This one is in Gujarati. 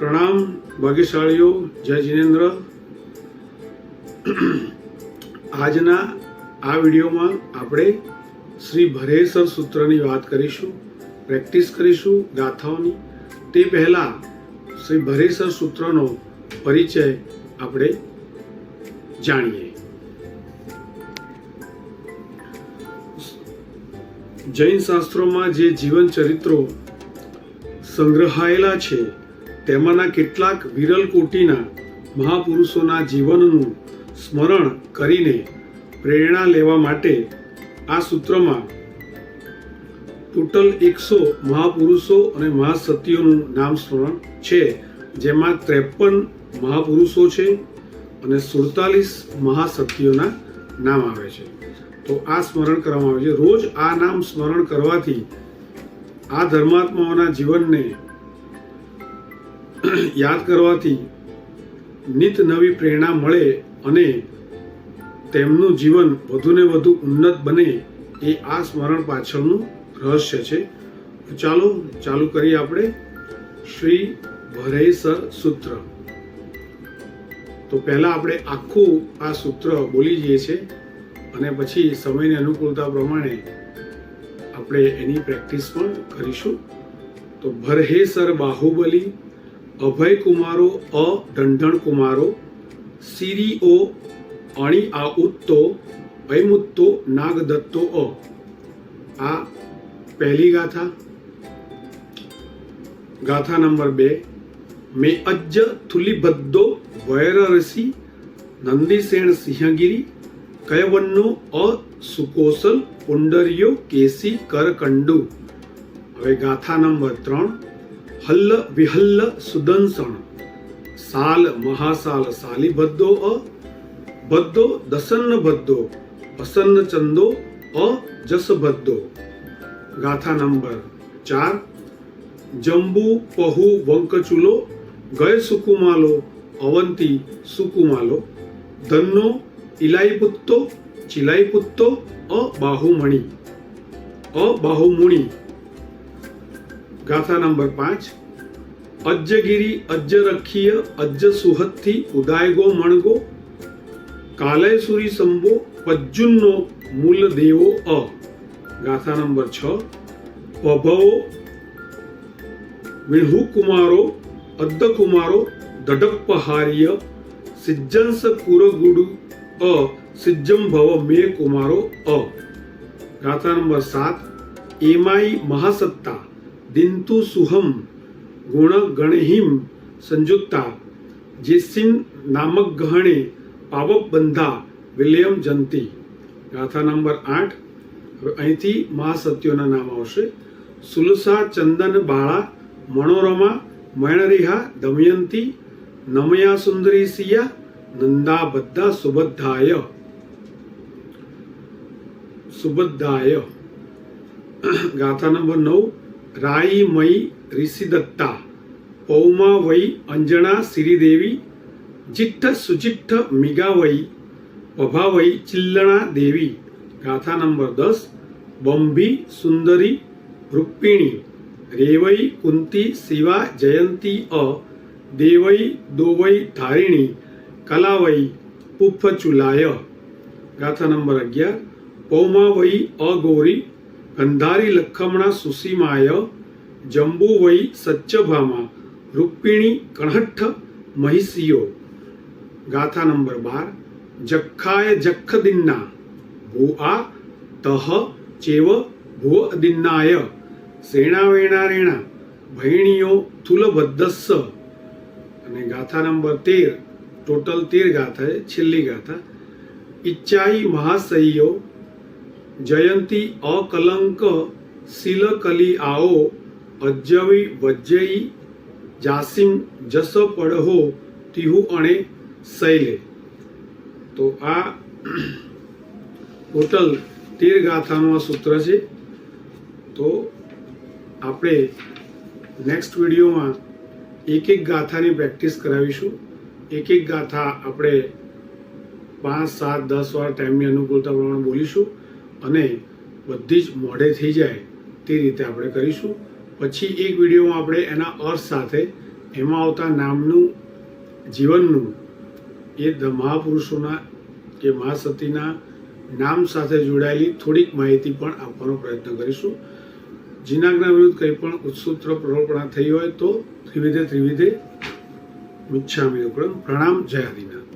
પ્રણામ ભાગ્યશાળીઓ, જય જિનેન્દ્ર। આજના આ વિડીયોમાં આપણે શ્રી ભરેસર સૂત્રની વાત કરીશું, પ્રેક્ટિસ કરીશું ગાથાઓની। તે પહેલા શ્રી ભરેસર સૂત્રનો પરિચય આપણે જાણીએ। જૈન શાસ્ત્રોમાં જે જીવન ચરિત્રો સંગ્રહાયેલા છે તેમાંના કેટલાક વિરલ કોટીના મહાપુરુષોના જીવનનું સ્મરણ કરીને પ્રેરણા લેવા માટે આ સૂત્રમાં ટોટલ 100 મહાપુરુષો અને મહાસતીઓનું નામ સ્મરણ છે, જેમાં 53 મહાપુરુષો છે અને 47 મહાસતીઓના નામ આવે છે। તો આ સ્મરણ કરવામાં આવે છે। રોજ આ નામ સ્મરણ કરવાથી આ ધર્માત્માઓના જીવનને યાદ કરવાથી નિત નવી પ્રેરણા મળે અને તેમનું જીવન વધુને વધુ ઉન્નત બને, એ આ સ્મરણ પાછળનું રહસ્ય છે। ચાલો ચાલુ કરીએ આપણે શ્રી ભરેસર સૂત્ર। તો પહેલા આપણે આખું આ સૂત્ર બોલી જઈએ છીએ અને પછી સમયની અનુકૂળતા પ્રમાણે આપણે એની પ્રેક્ટિસ પણ કરીશું। તો ભરેસર બાહુબલી, અભય કુમારો અ ઢંઢણ કુમારો, સિરીઓ અણી આ ઉત્તો અયમુત્તો નાગદત્તો અ। આ પહેલી ગાથા। ગાથા નંબર 2, મે અજ્જ થુલિભદ્દો વૈરરસી નંદીસેણ સિંહગીરી કયવન્નો અ સુકોસલ પુંડરિયો કેસી કરકંડુ। હવે ગાથા નંબર 3, હલ્લ વિહલ્લ સુદંસણ સાલ મહાસાલ સાલિભદ્દો અ ભદ્દો દસન્ન ભદ્દો અસન્ન ચંદો અ જસભદ્દો। ગાથા નંબર 4, જંબુ પહુ વંકચુલો ગય સુકુમાલો અવંતી સુકુમાલો ધન્નો ઇલાઈપુત્તો ચિલાઈપુત્તો અ બાહુમણી અ બાહુમુણી। ગાથા નંબર 5, અજ્જગીરી અજ્જરખીય અજ્જ સુહત્થી ઉદાયગો મણગો કાલયસુરી સંબો પજ્જુન્નો મૂલ દેવો અ। ગાથા નંબર 6, પભવો વિહુ કુમારો અદ્દ કુમારો દડપ્પહાર્ય સિજ્જંસ કુરગુડુ અ સિજ્જમ ભવ મે કુમારો અ। ગાથા નંબર 7, એમાઈ મહાસત્તા દિંતુ સુહમ ગુણ ગણહિમ સંયુક્તા જેસિન નામક ગહણે પાવપ બંધા વિલિયમ જંતી। ગાથા નંબર 8, હવે અહીંથી મહાસત્યોના નામ આવશે। સુલસા ચંદન બાળા મણોરમા મૈણરિહા દમયંતી નમયા સુંદરી સિયા નંદા બદ્ધા સુબદ્ધાય સુબદ્ધાય। ગાથા નંબર 9, રાઈ મઈ ઋષિદત્તા પૌમા વૈ અંજણા શ્રીદેવી જિઠ્ઠ સુજિઠ્ઠ મિગા વૈ પભા વૈ ચિલ્લણા દેવી। ગાથા નંબર 10, બંભી સુંદરી રૂપિણી રેવઈ કુંતી શિવા જયંતી અ દેવઈ દોવઈ ધારિણી કલાવઈ પુફચુલાય। ગાથા નંબર 11, પૌમા વૈ અગૌરી ગંધારી લખમણા સુસીમાય જંબુ વૈ સચ્ચભામા રૂપિણી કણહઠ્ઠ મહિષીઓ। ગાથા નંબર 12, જખાય જખદિન્ના ભૂઆ તહ ચેવ ભૂ અદિન્નાય સેણાવેણા રેણા ભૈણીઓ થુલભદ્દસ્સ। અને ગાથા નંબર 13, ટોટલ 13 ગાથા, છેલ્લી ગાથા, ઈચ્છાઈ મહાશય્યો જયંતી અકલંક શીલકલી આઓ અજ્જવી વજ્જઈ જાસિમ જસ પડહો તિહુ અણે શૈલે। તો આ ટોટલ 13 ગાથાનું આ સૂત્ર છે। તો આપણે નેક્સ્ટ વિડીયોમાં એક એક ગાથાની પ્રેક્ટિસ કરાવીશું। એક એક ગાથા આપણે 5, 7, 10 વાર ટાઈમની અનુકૂળતા પ્રમાણે બોલીશું અને બધી જ મોઢે થઈ જાય તે રીતે આપણે કરીશું। પછી એક વિડીયોમાં આપણે એના અર્થ સાથે એમાં આવતા નામનું જીવનનું એ મહાપુરુષોના કે મા સતીના નામ સાથે જોડાયેલી થોડીક માહિતી પણ આપવાનો પ્રયત્ન કરીશું. જીનાજ્ઞા વિરુદ્ધ કંઈ પણ ઉત્સુત્ર પ્રરોપણા થઈ હોય તો ત્રિવિધે મિચ્છામિ દુક્કડમ. પ્રણામ. જય આદિનાથ.